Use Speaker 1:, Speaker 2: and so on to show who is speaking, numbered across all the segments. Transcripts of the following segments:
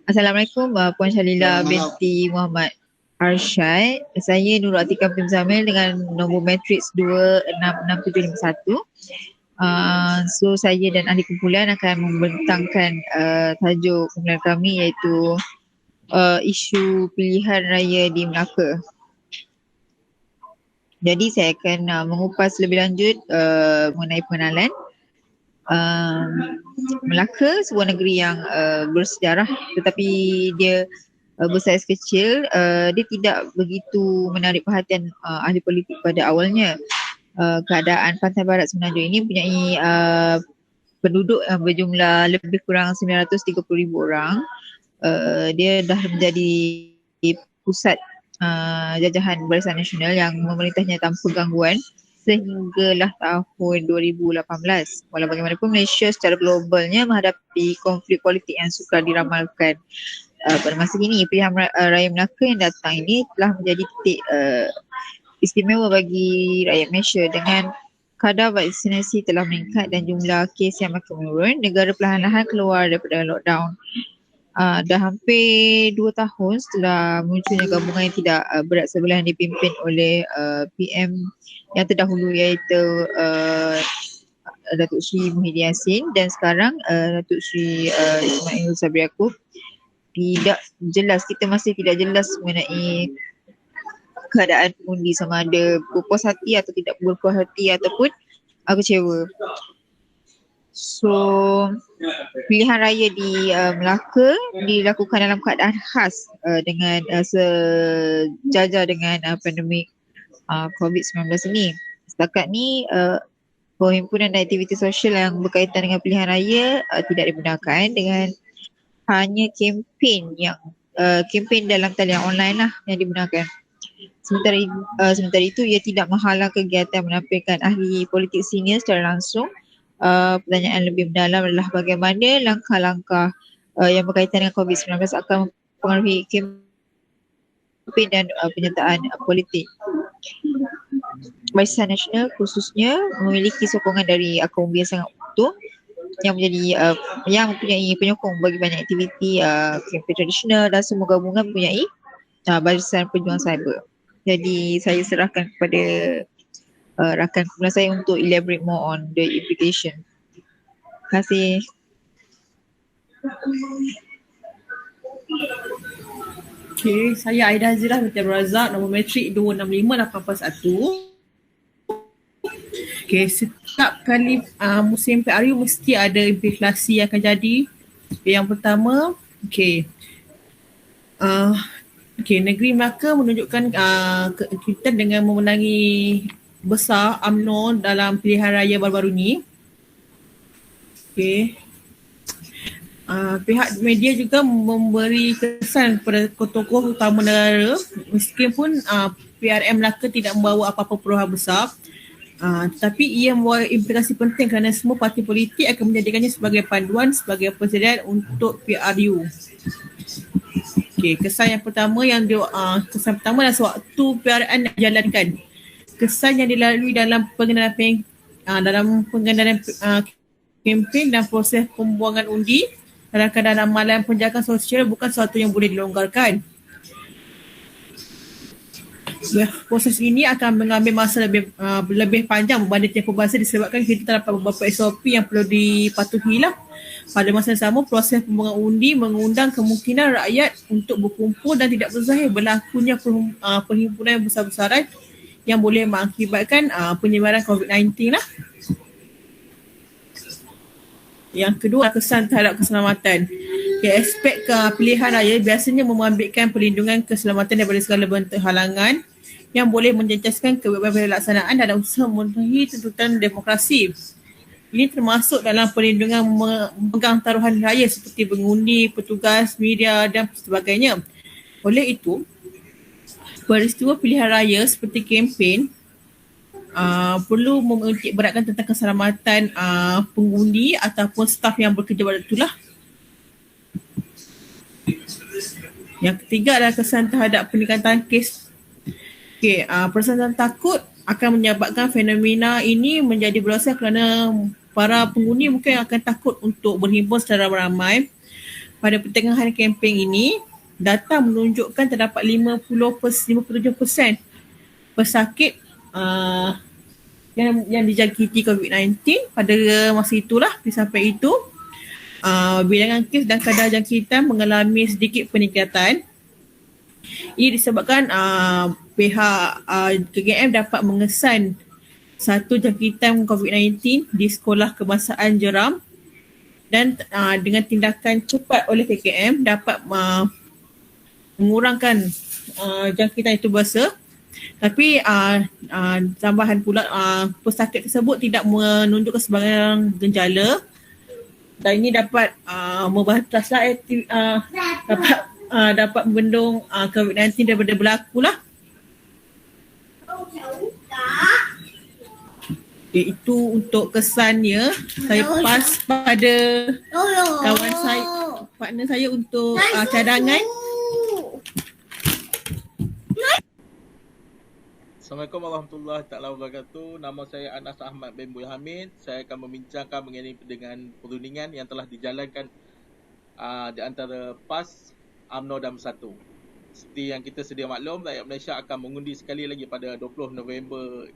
Speaker 1: Assalamualaikum Puan Shalila binti Muhammad Arsyad. Saya Nurul Atika bin Zamil dengan nombor matriks 266751. So saya dan ahli kumpulan akan membentangkan tajuk kumpulan kami iaitu isu pilihan raya di Melaka. Jadi saya akan mengupas lebih lanjut mengenai pengenalan. Melaka sebuah negeri yang bersejarah tetapi dia bersaiz kecil. Dia tidak begitu menarik perhatian ahli politik pada awalnya. Keadaan Pantai Barat Semenanjung ini mempunyai penduduk yang berjumlah lebih kurang 930,000 orang. Dia dah menjadi pusat jajahan Barisan Nasional yang memerintahnya tanpa gangguan sehinggalah tahun 2018. Walau bagaimanapun Malaysia secara globalnya menghadapi konflik politik yang sukar diramalkan. Pada masa kini pilihan raya Melaka yang datang ini telah menjadi titik istimewa bagi rakyat Malaysia. Dengan kadar vaksinasi telah meningkat dan jumlah kes yang makin menurun, negara perlahan-lahan keluar daripada lockdown. Dah hampir 2 tahun setelah munculnya gabungan yang tidak berat sebelah yang dipimpin oleh PM yang terdahulu iaitu Datuk Seri Muhyiddin Yassin dan sekarang Datuk Seri Ismail Sabri Yaakob. Tidak jelas, kita masih tidak jelas mengenai keadaan pengundi sama ada berpuas hati atau tidak berpuas hati ataupun kecewa. So pilihan raya di Melaka dilakukan dalam keadaan khas dengan sejajar dengan pandemik COVID-19 ini. Setakat ni perhimpunan dan aktiviti sosial yang berkaitan dengan pilihan raya tidak dibenarkan, dengan hanya kempen dalam talian online lah yang digunakan. Sementara itu ia tidak menghalang kegiatan menampilkan ahli politik senior secara langsung. Pertanyaan lebih mendalam adalah bagaimana langkah-langkah yang berkaitan dengan COVID-19 akan mempengaruhi kempen dan penyertaan politik. Barisan Nasional khususnya memiliki sokongan dari akar umbi yang sangat utuh yang mempunyai penyokong bagi banyak aktiviti kempen tradisional, dan semua gabungan mempunyai Barisan Pejuang Cyber. Jadi saya serahkan kepada rakan kumpulan saya untuk elaborate more on the implication. Terima kasih.
Speaker 2: Okay, saya Aida Hazirah binti Abdul Razak, nombor matrik 265841. Okay, setiap kali musim PRU mesti ada implikasi yang akan jadi. Yang pertama, negeri Melaka menunjukkan kita dengan memenangi besar UMNO dalam pilihan raya baru-baru ni. Pihak media juga memberi kesan kepada tokoh utama negara meskipun PRM Melaka tidak membawa apa-apa perubahan besar, tetapi ia membawa implikasi penting kerana semua parti politik akan menjadikannya sebagai panduan sebagai presiden untuk PRU. Kesan yang pertama adalah sewaktu PRN dijalankan. Kesan yang dilalui dalam pengenalan kempen dan proses pembuangan undi dalam keadaan amalan penjagaan sosial bukan sesuatu yang boleh dilonggarkan. Proses ini akan mengambil masa lebih panjang berbanding tempoh bahasa disebabkan kita terdapat beberapa SOP yang perlu dipatuhi lah. Pada masa yang sama, proses pembuangan undi mengundang kemungkinan rakyat untuk berkumpul dan tidak berzahir berlakunya perhimpunan besar-besaran yang boleh mengakibatkan penyebaran COVID-19 lah. Yang kedua, kesan terhadap keselamatan. Aspek pilihan raya biasanya mengambilkan perlindungan keselamatan daripada segala bentuk halangan yang boleh menjejaskan kebebasan pelaksanaan dalam usaha memenuhi tuntutan demokrasi. Ini termasuk dalam perlindungan memegang taruhan raya seperti pengundi, petugas, media dan sebagainya. Oleh itu, peristiwa pilihan raya seperti kempen perlu menitik beratkan tentang keselamatan pengundi ataupun staf yang bekerja pada itulah. Yang ketiga adalah kesan terhadap peningkatan kes. Perasaan takut akan menyebabkan fenomena ini menjadi berasal kerana para pengundi mungkin akan takut untuk berhimpun secara ramai. pada pertengahan kempen ini, data menunjukkan terdapat 57% pesakit yang dijangkiti COVID-19 pada masa itulah. Sampai itu, bilangan kes dan kadar jangkitan mengalami sedikit peningkatan. Ini disebabkan pihak KKM dapat mengesan satu jangkitan COVID-19 di Sekolah Kebangsaan Jeram, dan dengan tindakan cepat oleh KKM dapat mengurangkan jangkitan itu berasa. Tapi tambahan pula, pesakit tersebut tidak menunjukkan sebarang gejala, dan ini dapat membataslah dapat membendung COVID-19 daripada berlaku lah. Itu untuk kesannya. Saya pas pada kawan saya, partner saya untuk cadangan.
Speaker 3: Assalamualaikum warahmatullahi taala wabarakatuh. Nama saya Anas Ahmad bin Buya Hamid. Saya akan membincangkan mengenai dengan perundingan yang telah dijalankan di antara PAS, UMNO dan Bersatu. Seperti yang kita sedia maklum, rakyat Malaysia akan mengundi sekali lagi pada 20 November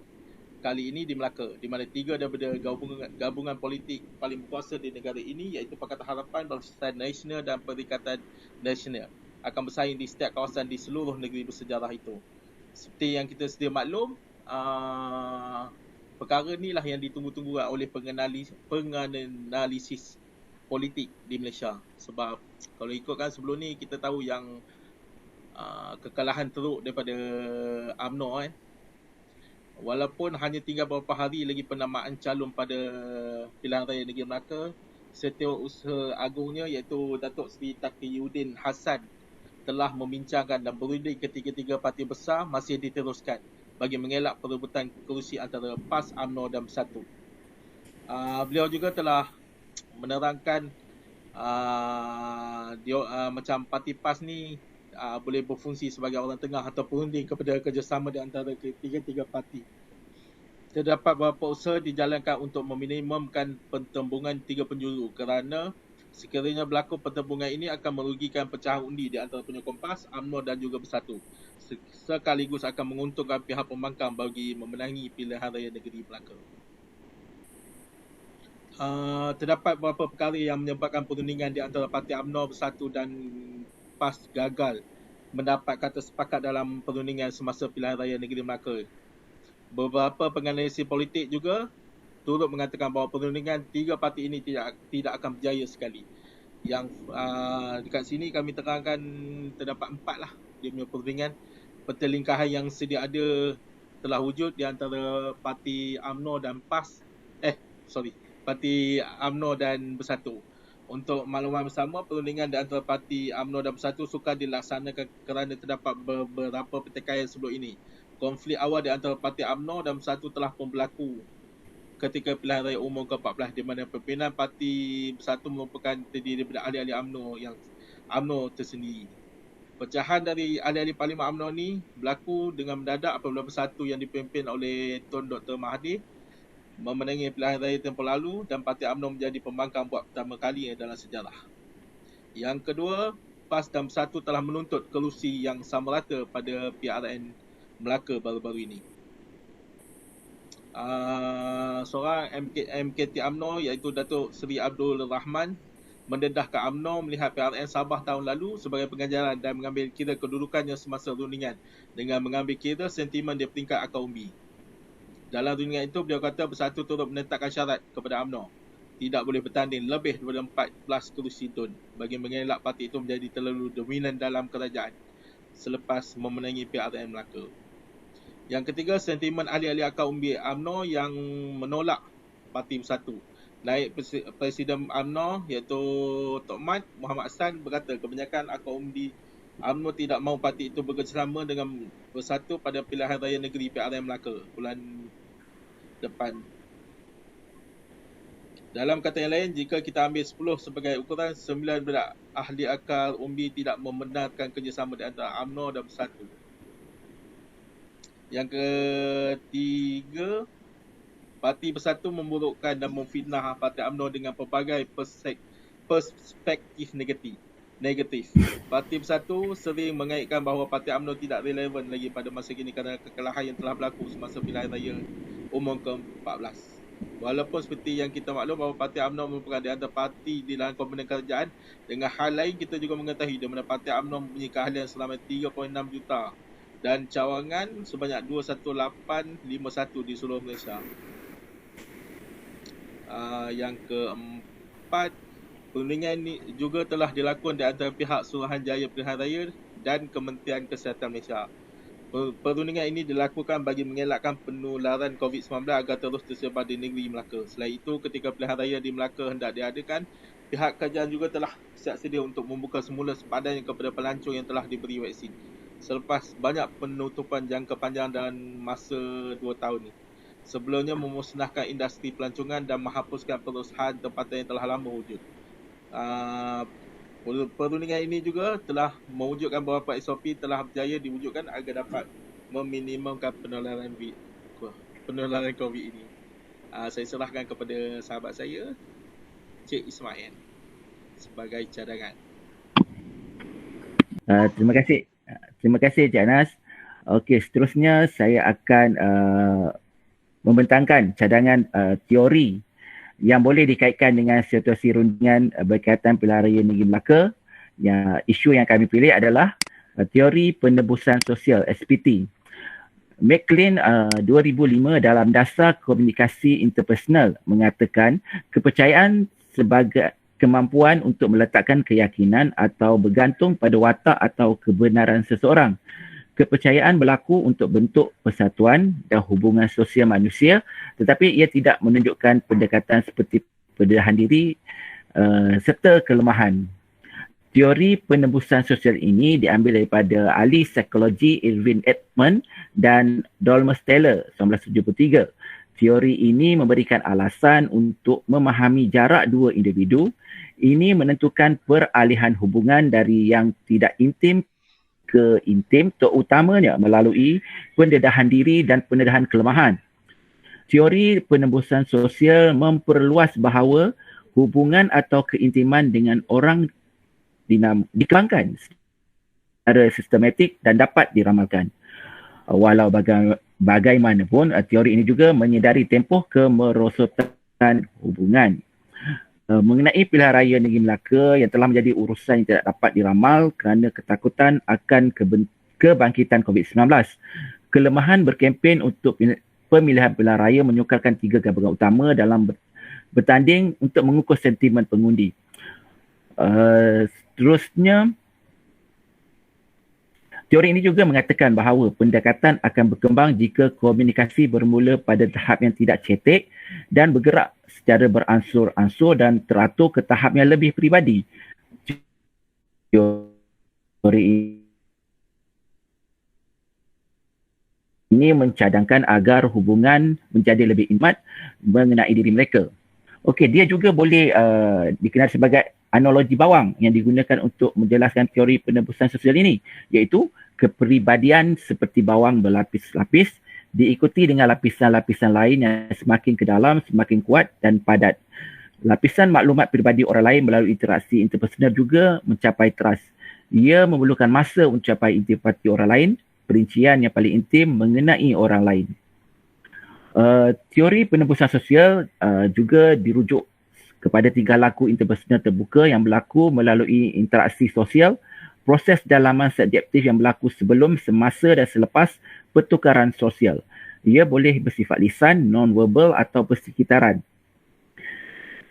Speaker 3: kali ini di Melaka, di mana 3 daripada gabungan politik paling berkuasa di negara ini, iaitu Pakatan Harapan, Barisan Nasional dan Perikatan Nasional, akan bersaing di setiap kawasan di seluruh negeri bersejarah itu. Seperti yang kita sedia maklum, perkara inilah yang ditunggu-tunggu oleh penganalisis politik di Malaysia. Sebab kalau ikutkan sebelum ni, kita tahu yang kekalahan teruk daripada UMNO walaupun hanya tinggal beberapa hari lagi penamaan calon pada pilihan raya negeri Melaka, Setiausaha Agungnya iaitu Datuk Seri Taqiyuddin Hassan telah membincangkan dan berunding ketiga-tiga parti besar masih diteruskan bagi mengelak perebutan kerusi antara PAS, UMNO dan Bersatu. Beliau juga telah menerangkan macam parti PAS ni boleh berfungsi sebagai orang tengah atau perunding kepada kerjasama di antara ketiga-tiga parti. Terdapat beberapa usaha dijalankan untuk meminimumkan pentembungan tiga penjuru kerana sekiranya berlaku pentembungan ini akan merugikan pecahan undi di antara penyokong PAS, UMNO dan juga Bersatu, sekaligus akan menguntungkan pihak pembangkang bagi memenangi pilihan raya negeri Melaka. Terdapat beberapa perkara yang menyebabkan perundingan di antara parti UMNO, Bersatu dan PAS gagal mendapat kata sepakat dalam perundingan semasa pilihan raya negeri Melaka. Beberapa penganalisis politik juga turut mengatakan bahawa perundingan tiga parti ini tidak akan berjaya sekali. Yang dekat sini kami terangkan terdapat 4 lah dia punya perundingan. Pertelingkahan yang sedia ada telah wujud di antara parti UMNO dan parti UMNO dan Bersatu. Untuk makluman bersama, perundingan di antara parti UMNO dan Bersatu sukar dilaksanakan kerana terdapat beberapa pertikaian sebelum ini. Konflik awal di antara parti UMNO dan Bersatu telah pun berlaku ketika pilihan raya umum ke-14, di mana pimpinan parti Bersatu merupakan terdiri daripada ahli-ahli UMNO tersendiri. Pecahan dari ahli-ahli Parlimen UMNO ni berlaku dengan mendadak apabila Bersatu yang dipimpin oleh Tun Dr. Mahathir memenangi pilihan raya tempoh lalu dan parti UMNO menjadi pembangkang buat pertama kali dalam sejarah. Yang kedua, PAS dan Bersatu telah menuntut kerusi yang sama rata pada PRN Melaka baru-baru ini. Seorang MKT UMNO iaitu Datuk Seri Abdul Rahman mendedahkan UMNO melihat PRN Sabah tahun lalu sebagai pengajaran dan mengambil kira kedudukannya semasa rundingan dengan mengambil kira sentimen di peringkat akar umbi. Dalam rundingan itu, beliau kata Bersatu turut menetapkan syarat kepada UMNO tidak boleh bertanding lebih daripada 14 kerusi DUN bagi mengelak parti itu menjadi terlalu dominan dalam kerajaan selepas memenangi PRN Melaka. Yang ketiga, sentimen ahli-ahli akar umbi UMNO yang menolak parti Bersatu. Naib Presiden UMNO iaitu Tok Mat Muhammad Hassan berkata kebanyakan akar umbi UMNO tidak mahu parti itu bekerjasama dengan Bersatu pada pilihan raya negeri PRN Melaka bulan depan. Dalam kata yang lain, jika kita ambil 10 sebagai ukuran, 9 daripada ahli akar umbi tidak membenarkan kerjasama di antara UMNO dan Bersatu. Yang ketiga, parti Bersatu memburukkan dan memfitnah parti UMNO dengan pelbagai perspektif negatif. negatif. Parti Bersatu sering mengaitkan bahawa Parti UMNO tidak relevan lagi pada masa kini kerana kekalahan yang telah berlaku semasa pilihan raya umum ke-14. Walaupun seperti yang kita maklum bahawa Parti UMNO merupakan di antara parti di dalam komponen kerajaan, dengan hal lain kita juga mengetahui di mana Parti UMNO mempunyai keahlian selama 3.6 juta dan cawangan sebanyak 21851 di seluruh Malaysia. Yang keempat, perundingan ini juga telah dilakukan di antara pihak Suruhanjaya Pilihan Raya dan Kementerian Kesihatan Malaysia. Perundingan ini dilakukan bagi mengelakkan penularan COVID-19 agar terus tersebar di negeri Melaka. Selain itu, ketika pilihan raya di Melaka hendak diadakan, pihak kerajaan juga telah siap sedia untuk membuka semula sepadan kepada pelancong yang telah diberi vaksin selepas banyak penutupan jangka panjang dalam masa 2 tahun ini. Sebelumnya memusnahkan industri pelancongan dan menghapuskan perusahaan tempatan yang telah lama wujud. Perundingan ini juga telah mewujudkan beberapa SOP telah berjaya diwujudkan agar dapat meminimumkan penularan COVID ini. Saya serahkan kepada sahabat saya, Cik Ismail, sebagai cadangan.
Speaker 4: Terima kasih. Terima kasih Cik Anas. Okey, seterusnya saya akan membentangkan cadangan teori yang boleh dikaitkan dengan situasi rundingan berkaitan pilihan raya negeri Melaka. Isu yang kami pilih adalah teori penebusan sosial SPT. McLean 2005 dalam Dasar Komunikasi Interpersonal mengatakan kepercayaan sebagai kemampuan untuk meletakkan keyakinan atau bergantung pada watak atau kebenaran seseorang. Kepercayaan berlaku untuk bentuk persatuan dan hubungan sosial manusia, tetapi ia tidak menunjukkan pendekatan seperti pendedahan diri serta kelemahan. Teori penebusan sosial ini diambil daripada ahli psikologi Irvin Edmond dan Dolmus Taylor 1973. Teori ini memberikan alasan untuk memahami jarak dua individu. Ini menentukan peralihan hubungan dari yang tidak intim ke intim, terutamanya melalui pendedahan diri dan pendedahan kelemahan. Teori penebusan sosial memperluas bahawa hubungan atau keintiman dengan orang dikembangkan secara sistematik dan dapat diramalkan. Walau bagaimanapun, teori ini juga menyedari tempoh kemerosotan hubungan. Mengenai pilihan raya negeri Melaka yang telah menjadi urusan yang tidak dapat diramal kerana ketakutan akan kebangkitan COVID-19. Kelemahan berkempen untuk pemilihan pilihan raya menyukarkan 3 gabungan utama dalam bertanding untuk mengukur sentimen pengundi. Seterusnya, teori ini juga mengatakan bahawa pendekatan akan berkembang jika komunikasi bermula pada tahap yang tidak cetek dan bergerak secara beransur-ansur dan teratur ke tahap yang lebih peribadi. Teori ini mencadangkan agar hubungan menjadi lebih intimat mengenai diri mereka. Okey, dia juga boleh dikenal sebagai analogi bawang yang digunakan untuk menjelaskan teori penebusan sosial ini, iaitu kepribadian seperti bawang berlapis-lapis diikuti dengan lapisan-lapisan lain yang semakin ke dalam, semakin kuat dan padat. Lapisan maklumat peribadi orang lain melalui interaksi interpersonal juga mencapai trust. Ia memerlukan masa untuk mencapai intipati orang lain, perincian yang paling intim mengenai orang lain. Teori penebusan sosial juga dirujuk kepada tingkah laku interpersonal terbuka yang berlaku melalui interaksi sosial, proses dalaman subjektif yang berlaku sebelum, semasa dan selepas pertukaran sosial. Ia boleh bersifat lisan, non-verbal atau persekitaran.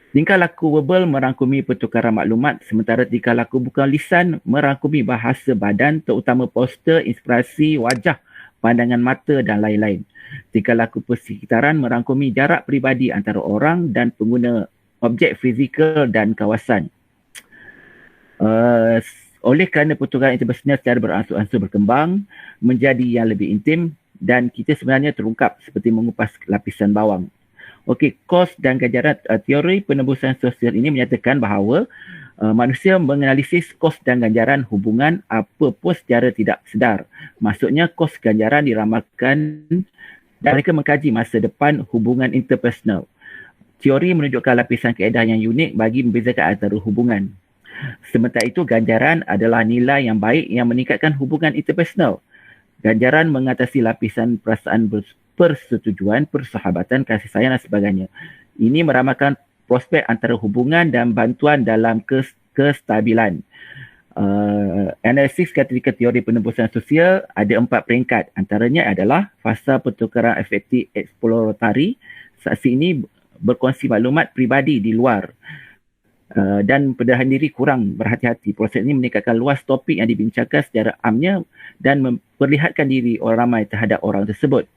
Speaker 4: Tingkah laku verbal merangkumi pertukaran maklumat, sementara tingkah laku bukan lisan merangkumi bahasa badan, terutama poster, inspirasi, wajah, pandangan mata dan lain-lain. Tingkah laku persekitaran merangkumi jarak peribadi antara orang dan pengguna objek fizikal dan kawasan. Oleh kerana pertukaran interpersonal secara beransur-ansur berkembang menjadi yang lebih intim dan kita sebenarnya terungkap seperti mengupas lapisan bawang. Okey, kos dan ganjaran. Teori penebusan sosial ini menyatakan bahawa manusia menganalisis kos dan ganjaran hubungan apapun secara tidak sedar. Maksudnya kos ganjaran diramalkan dan mereka mengkaji masa depan hubungan interpersonal. Teori menunjukkan lapisan kaedah yang unik bagi membezakan antara hubungan. Sementara itu, ganjaran adalah nilai yang baik yang meningkatkan hubungan interpersonal. Ganjaran mengatasi lapisan perasaan persetujuan, persahabatan, kasih sayang dan sebagainya. Ini meramalkan prospek antara hubungan dan bantuan dalam kestabilan. Analisis kategori teori penembusan sosial ada 4 peringkat. Antaranya adalah fasa pertukaran efektif eksploratory. Saksi ini berkongsi maklumat peribadi di luar dan pendedahan diri kurang berhati-hati. Proses ini meningkatkan luas topik yang dibincangkan secara amnya dan memperlihatkan diri orang ramai terhadap orang tersebut.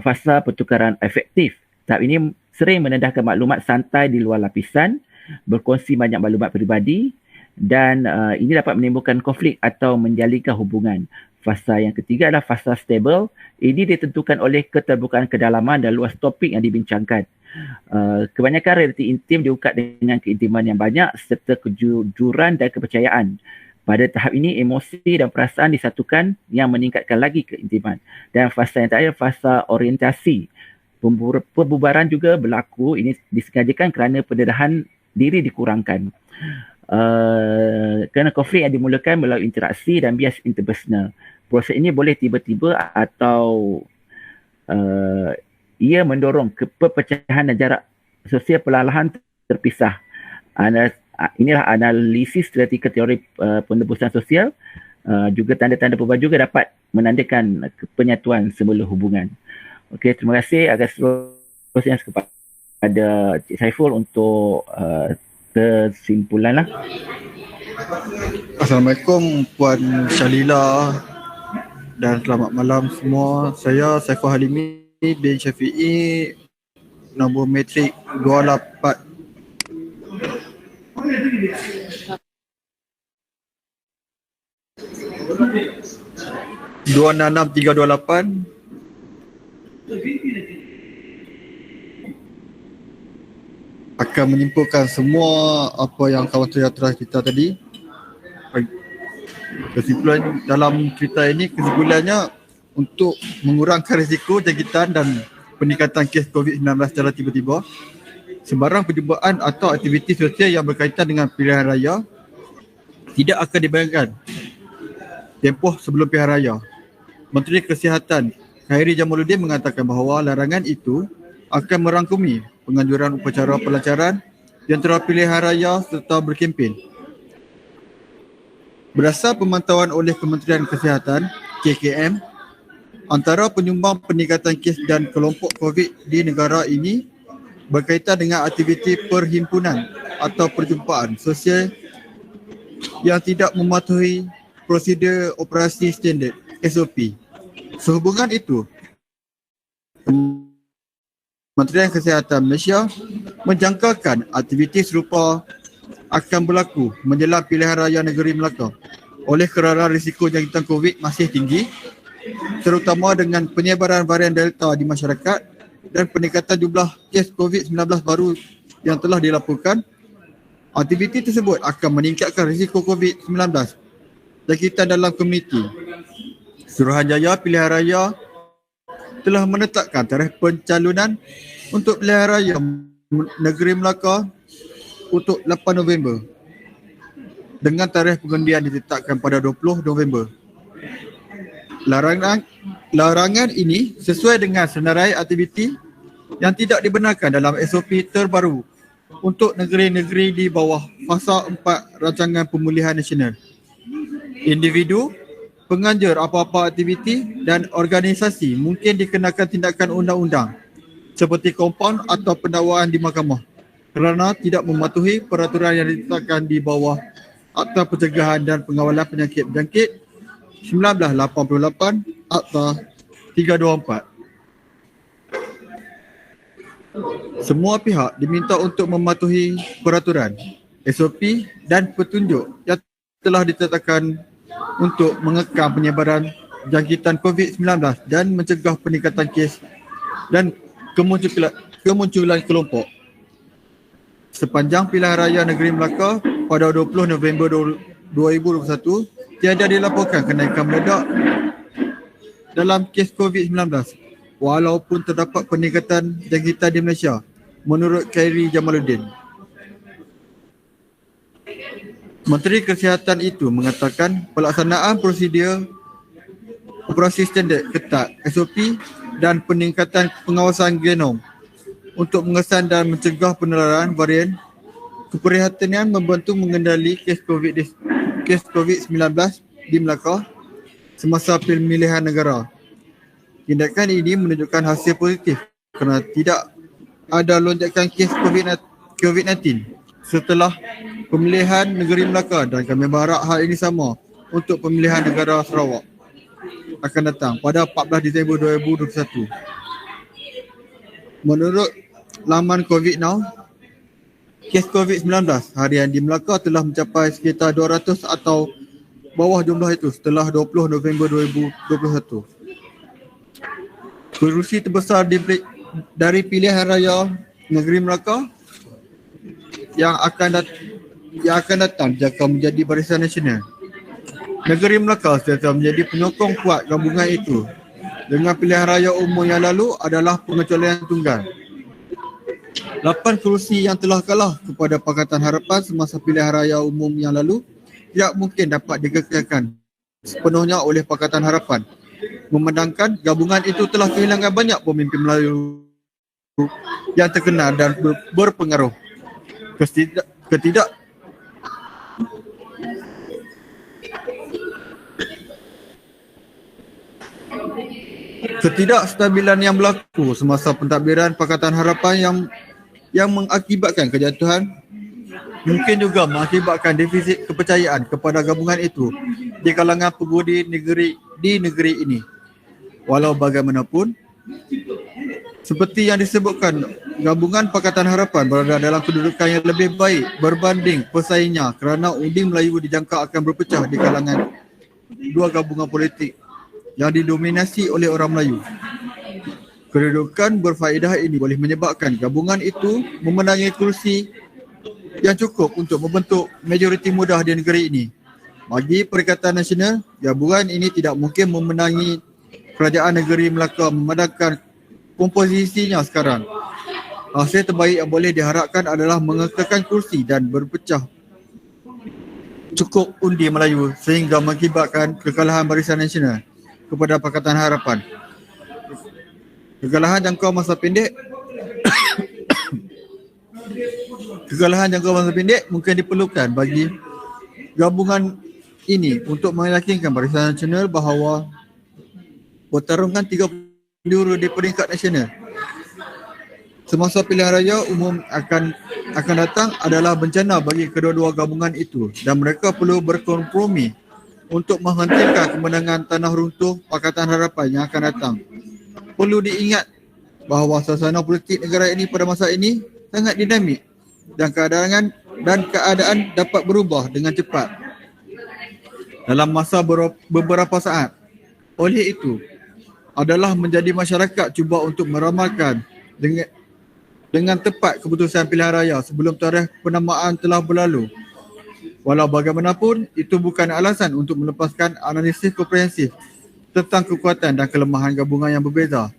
Speaker 4: Fasa pertukaran efektif. Tahap ini sering menendahkan maklumat santai di luar lapisan, berkongsi banyak maklumat peribadi dan ini dapat menimbulkan konflik atau menjalinkan hubungan. Fasa yang ketiga adalah fasa stable. Ini ditentukan oleh keterbukaan kedalaman dan luas topik yang dibincangkan. Kebanyakan realiti intim diungkap dengan keintiman yang banyak serta kejujuran dan kepercayaan. Pada tahap ini, emosi dan perasaan disatukan yang meningkatkan lagi keintiman. Dan fasa yang terakhir, fasa orientasi. Perbubaran juga berlaku. Ini disengajakan kerana pendedahan diri dikurangkan. Kerana konflik yang dimulakan melalui interaksi dan bias interpersonal. Proses ini boleh tiba-tiba atau ia mendorong ke perpecahan dan jarak sosial perlahan terpisah. Inilah analisis strategi teori penembusan sosial. Juga tanda-tanda perubahan juga dapat menandakan penyatuan semula hubungan. Okey, terima kasih atas seterusnya kepada Cik Saiful untuk kesimpulan lah.
Speaker 5: Assalamualaikum Puan Syalila dan selamat malam semua. Saya Saiful Halimi bin Syafi'i, nombor matrik 28. Dua enam 328. Akan menyimpulkan semua apa yang kawan saya telah cerita tadi. Kesimpulan dalam cerita ini, kesimpulannya untuk mengurangkan risiko jangkitan dan peningkatan kes COVID-19 secara tiba-tiba, sembarang perjumpaan atau aktiviti sosial yang berkaitan dengan pilihan raya tidak akan dibayangkan tempoh sebelum pilihan raya. Menteri Kesihatan Khairi Jamaluddin mengatakan bahawa larangan itu akan merangkumi penganjuran upacara pelancaran jentera pilihan raya serta berkempen. Berdasar pemantauan oleh Kementerian Kesihatan KKM, antara penyumbang peningkatan kes dan kelompok COVID di negara ini berkaitan dengan aktiviti perhimpunan atau perjumpaan sosial yang tidak mematuhi prosedur operasi standard SOP. Sehubungan itu, Kementerian Kesihatan Malaysia menjangkakan aktiviti serupa akan berlaku menjelang pilihan raya negeri Melaka. Oleh kerana risiko jangkitan COVID masih tinggi, terutama dengan penyebaran varian Delta di masyarakat dan peningkatan jumlah kes COVID-19 baru yang telah dilaporkan, aktiviti tersebut akan meningkatkan risiko COVID-19 jangkitan dalam komuniti. Suruhanjaya Pilihan Raya telah menetapkan tarikh pencalonan untuk pilihan raya negeri Melaka untuk 8 November dengan tarikh pengundian ditetapkan pada 20 November. Larangan ini sesuai dengan senarai aktiviti yang tidak dibenarkan dalam SOP terbaru untuk negeri-negeri di bawah fasa 4 Rancangan Pemulihan Nasional. Individu, penganjur apa-apa aktiviti dan organisasi mungkin dikenakan tindakan undang-undang seperti kompaun atau pendakwaan di mahkamah kerana tidak mematuhi peraturan yang ditetapkan di bawah Akta Pencegahan dan Pengawalan Penyakit Berjangkit 1988 Akta 324. Semua pihak diminta untuk mematuhi peraturan, SOP dan petunjuk yang telah ditetapkan untuk mengekang penyebaran jangkitan COVID-19 dan mencegah peningkatan kes dan kemunculan kelompok. Sepanjang pilihan raya negeri Melaka pada 20 November 2021, tiada dilaporkan kenaikan mendadak dalam kes COVID-19 walaupun terdapat peningkatan jangkitan di Malaysia, menurut Khairi Jamaluddin. Menteri Kesihatan itu mengatakan pelaksanaan prosedur operasi standard ketat SOP dan peningkatan pengawasan genom untuk mengesan dan mencegah penularan varian keprihatinan membantu mengendali kes COVID-19 di Melaka semasa pemilihan negara. Tindakan ini menunjukkan hasil positif kerana tidak ada lonjakan kes COVID-19 setelah pemilihan negeri Melaka dan kami berharap hal ini sama untuk pemilihan negara Sarawak akan datang pada 14 Disember 2021. Menurut laman COVID Now, kes COVID-19 harian di Melaka telah mencapai sekitar 200 atau bawah jumlah itu setelah 20 November 2021. Kerusi terbesar dari pilihan raya negeri Melaka yang akan datang jika menjadi Barisan Nasional. Negeri Melaka sentiasa menjadi penyokong kuat gabungan itu dengan pilihan raya umum yang lalu adalah pengecualian tunggal. 8 kerusi yang telah kalah kepada Pakatan Harapan semasa pilihan raya umum yang lalu tidak mungkin dapat dikekalkan sepenuhnya oleh Pakatan Harapan, memandangkan gabungan itu telah kehilangan banyak pemimpin Melayu yang terkenal dan berpengaruh. Ketidakstabilan yang berlaku semasa pentadbiran Pakatan Harapan yang mengakibatkan kejatuhan mungkin juga mengakibatkan defisit kepercayaan kepada gabungan itu di kalangan pengundi di negeri ini. Walau bagaimanapun, seperti yang disebutkan, gabungan Pakatan Harapan berada dalam kedudukan yang lebih baik berbanding pesaingnya kerana undi Melayu dijangka akan berpecah di kalangan dua gabungan politik yang didominasi oleh orang Melayu. Kedudukan berfaedah ini boleh menyebabkan gabungan itu memenangi kursi yang cukup untuk membentuk majoriti mudah di negeri ini. Bagi Perikatan Nasional, gabungan ini tidak mungkin memenangi kerajaan negeri Melaka memandangkan komposisinya sekarang. Hasil terbaik yang boleh diharapkan adalah mengekalkan kursi dan berpecah cukup undi Melayu sehingga mengakibatkan kekalahan Barisan Nasional kepada Pakatan Harapan. Kekalahan jangka masa pendek mungkin diperlukan bagi gabungan ini untuk meyakinkan Barisan Nasional bahawa pertarungan 30 juru di peringkat nasional semasa pilihan raya umum akan datang adalah bencana bagi kedua-dua gabungan itu dan mereka perlu berkompromi untuk menghentikan kemenangan tanah runtuh Pakatan Harapan yang akan datang. Perlu diingat bahawa suasana politik negara ini pada masa ini sangat dinamik dan keadaan dapat berubah dengan cepat dalam masa beberapa saat. Oleh itu, adalah menjadi masyarakat cuba untuk meramalkan dengan tepat keputusan pilihan raya sebelum tarikh penamaan telah berlalu. Walau bagaimanapun, itu bukan alasan untuk melepaskan analisis komprehensif tentang kekuatan dan kelemahan gabungan yang berbeza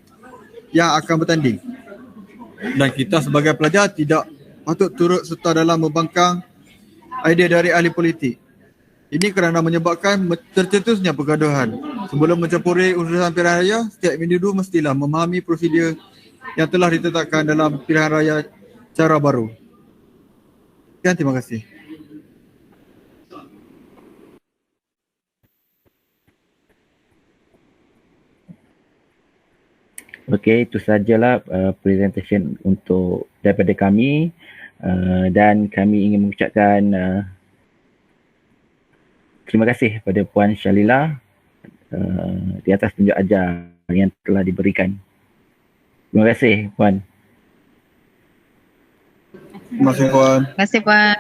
Speaker 5: yang akan bertanding. Dan kita sebagai pelajar tidak patut turut serta dalam membangkang idea dari ahli politik. Ini kerana menyebabkan tercetusnya pergaduhan. Sebelum mencampuri urusan pilihan raya, setiap individu mestilah memahami prosedur yang telah ditetapkan dalam pilihan raya cara baru. Sekian, terima kasih.
Speaker 4: Okey, itu sajalah presentation untuk daripada kami dan kami ingin mengucapkan terima kasih kepada Puan Shalila di atas tunjuk ajar yang telah diberikan. Terima kasih Puan.
Speaker 5: Terima kasih Puan.
Speaker 1: Terima kasih Puan.